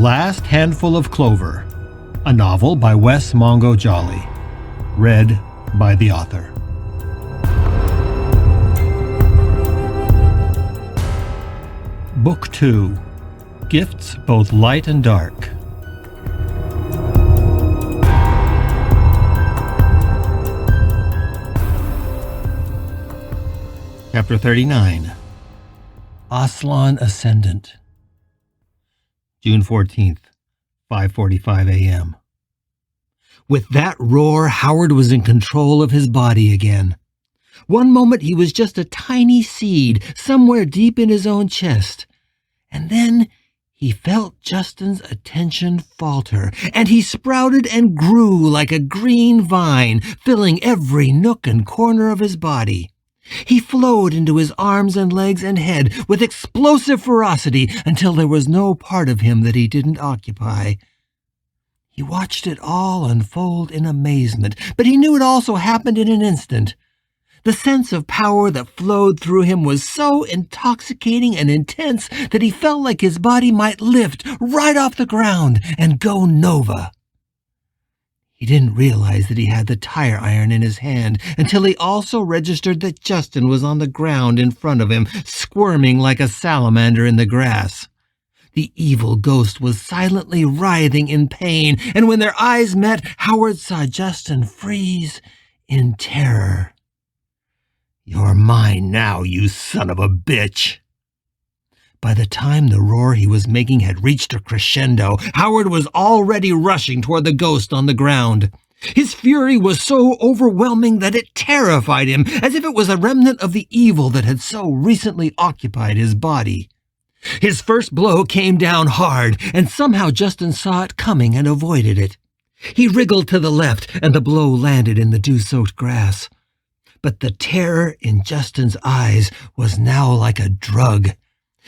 Last Handful of Clover, a novel by Wess Mongo Jolley, read by the author. Book 2, Gifts Both Light and Dark. Chapter 39, Aslan Ascendant. June 14th, 5:45 a.m. With that roar, Howard was in control of his body again. One moment he was just a tiny seed somewhere deep in his own chest, and then he felt Justin's attention falter, and he sprouted and grew like a green vine, filling every nook and corner of his body. He flowed into his arms and legs and head with explosive ferocity until there was no part of him that he didn't occupy. He watched it all unfold in amazement, but he knew it also happened in an instant. The sense of power that flowed through him was so intoxicating and intense that he felt like his body might lift right off the ground and go nova. He didn't realize that he had the tire iron in his hand until he also registered that Justin was on the ground in front of him, squirming like a salamander in the grass. The evil ghost was silently writhing in pain, and when their eyes met, Howard saw Justin freeze in terror. "You're mine now, you son of a bitch." By the time the roar he was making had reached a crescendo, Howard was already rushing toward the ghost on the ground. His fury was so overwhelming that it terrified him, as if it was a remnant of the evil that had so recently occupied his body. His first blow came down hard, and somehow Justin saw it coming and avoided it. He wriggled to the left, and the blow landed in the dew-soaked grass. But the terror in Justin's eyes was now like a drug.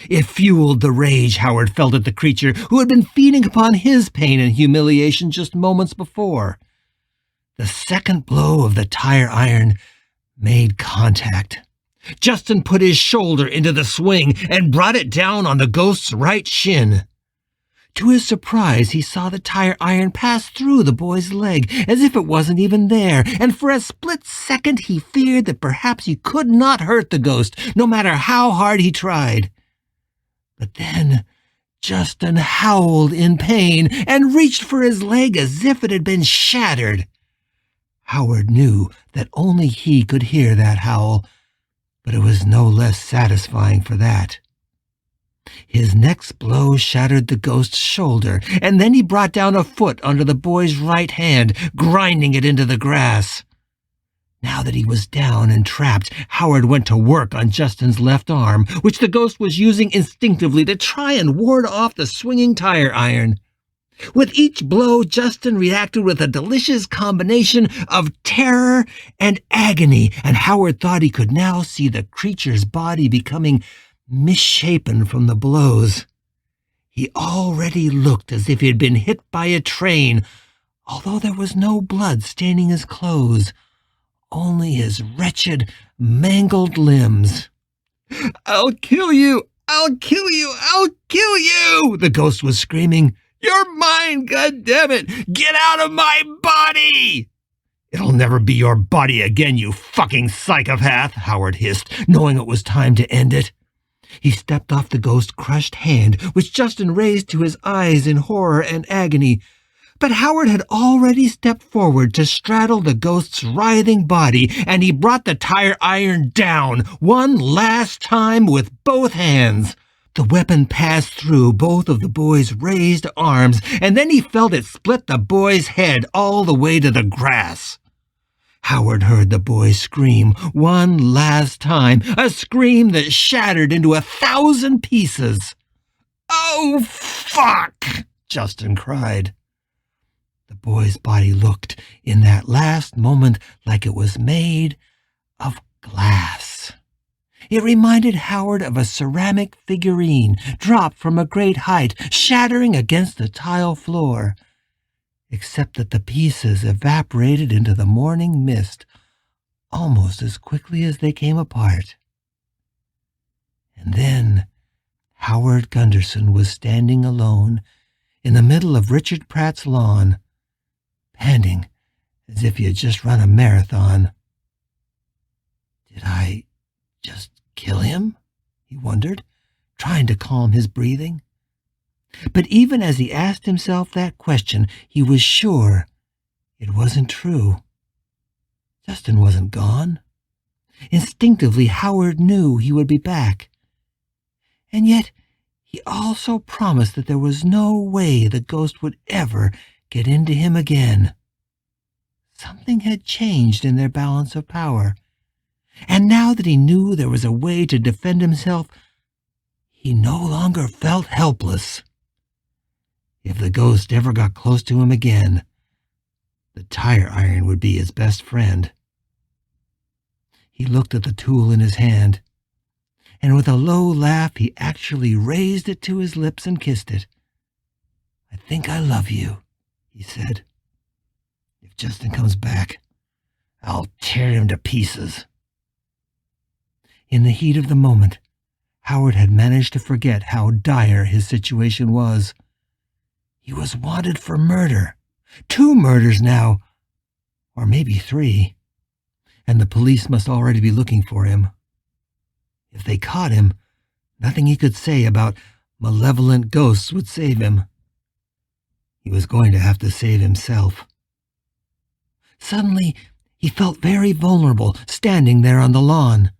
It fueled the rage Howard felt at the creature who had been feeding upon his pain and humiliation just moments before. The second blow of the tire iron made contact. Justin put his shoulder into the swing and brought it down on the ghost's right shin. To his surprise, he saw the tire iron pass through the boy's leg as if it wasn't even there, and for a split second he feared that perhaps he could not hurt the ghost, no matter how hard he tried. But then Justin howled in pain and reached for his leg as if it had been shattered. Howard knew that only he could hear that howl, but it was no less satisfying for that. His next blow shattered the ghost's shoulder, and then he brought down a foot under the boy's right hand, grinding it into the grass. Now that he was down and trapped, Howard went to work on Justin's left arm, which the ghost was using instinctively to try and ward off the swinging tire iron. With each blow, Justin reacted with a delicious combination of terror and agony, and Howard thought he could now see the creature's body becoming misshapen from the blows. He already looked as if he had been hit by a train, although there was no blood staining his clothes, only his wretched, mangled limbs. "I'll kill you! I'll kill you! I'll kill you!" the ghost was screaming. "You're mine, goddammit! Get out of my body!" "It'll never be your body again, you fucking psychopath," Howard hissed, knowing it was time to end it. He stepped off the ghost's crushed hand, which Justin raised to his eyes in horror and agony. But Howard had already stepped forward to straddle the ghost's writhing body, and he brought the tire iron down one last time with both hands. The weapon passed through both of the boy's raised arms, and then he felt it split the boy's head all the way to the grass. Howard heard the boy scream one last time, a scream that shattered into 1,000 pieces. "Oh, fuck!" Justin cried. The boy's body looked, in that last moment, like it was made of glass. It reminded Howard of a ceramic figurine dropped from a great height, shattering against the tile floor, except that the pieces evaporated into the morning mist almost as quickly as they came apart. And then Howard Gunderson was standing alone in the middle of Richard Pratt's lawn, panting as if he had just run a marathon. Did I just kill him? He wondered, trying to calm his breathing. But even as he asked himself that question, he was sure it wasn't true. Justin wasn't gone. Instinctively, Howard knew he would be back. And yet, he also promised that there was no way the ghost would ever get into him again. Something had changed in their balance of power, and now that he knew there was a way to defend himself, he no longer felt helpless. If the ghost ever got close to him again, the tire iron would be his best friend. He looked at the tool in his hand, and with a low laugh he actually raised it to his lips and kissed it. "I think I love you," he said. "If Justin comes back, I'll tear him to pieces." In the heat of the moment, Howard had managed to forget how dire his situation was. He was wanted for murder. 2 murders now, or maybe 3, and the police must already be looking for him. If they caught him, nothing he could say about malevolent ghosts would save him. He was going to have to save himself. Suddenly, he felt very vulnerable, standing there on the lawn.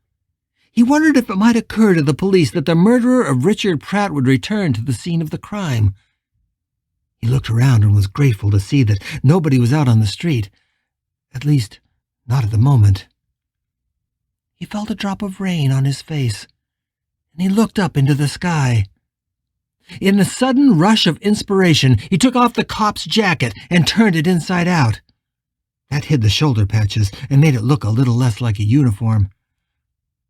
He wondered if it might occur to the police that the murderer of Richard Pratt would return to the scene of the crime. He looked around and was grateful to see that nobody was out on the street, at least not at the moment. He felt a drop of rain on his face, and he looked up into the sky. In a sudden rush of inspiration, he took off the cop's jacket and turned it inside out. That hid the shoulder patches and made it look a little less like a uniform.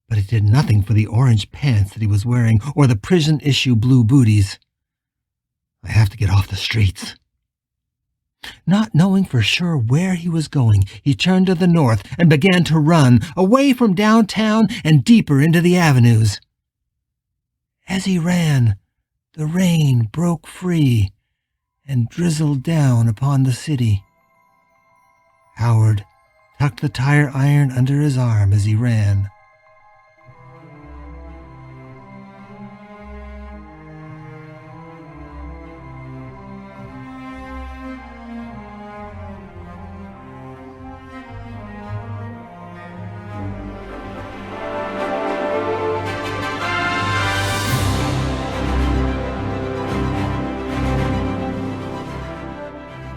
But it did nothing for the orange pants that he was wearing or the prison-issue blue booties. "I have to get off the streets." Not knowing for sure where he was going, he turned to the north and began to run, away from downtown and deeper into the avenues. As he ran, the rain broke free and drizzled down upon the city. Howard tucked the tire iron under his arm as he ran.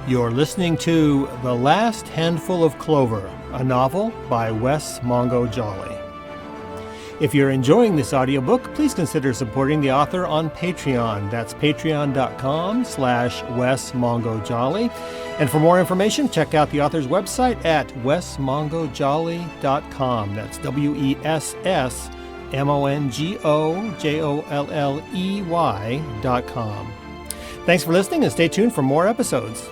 You're listening to The Last Handful of Clover, a novel by Wess Mongo Jolley. If you're enjoying this audiobook, please consider supporting the author on Patreon. That's patreon.com/Wess Mongo Jolley. And for more information, check out the author's website at wessmongojolley.com. That's WESSMONGOJOLLEY.com. Thanks for listening and stay tuned for more episodes.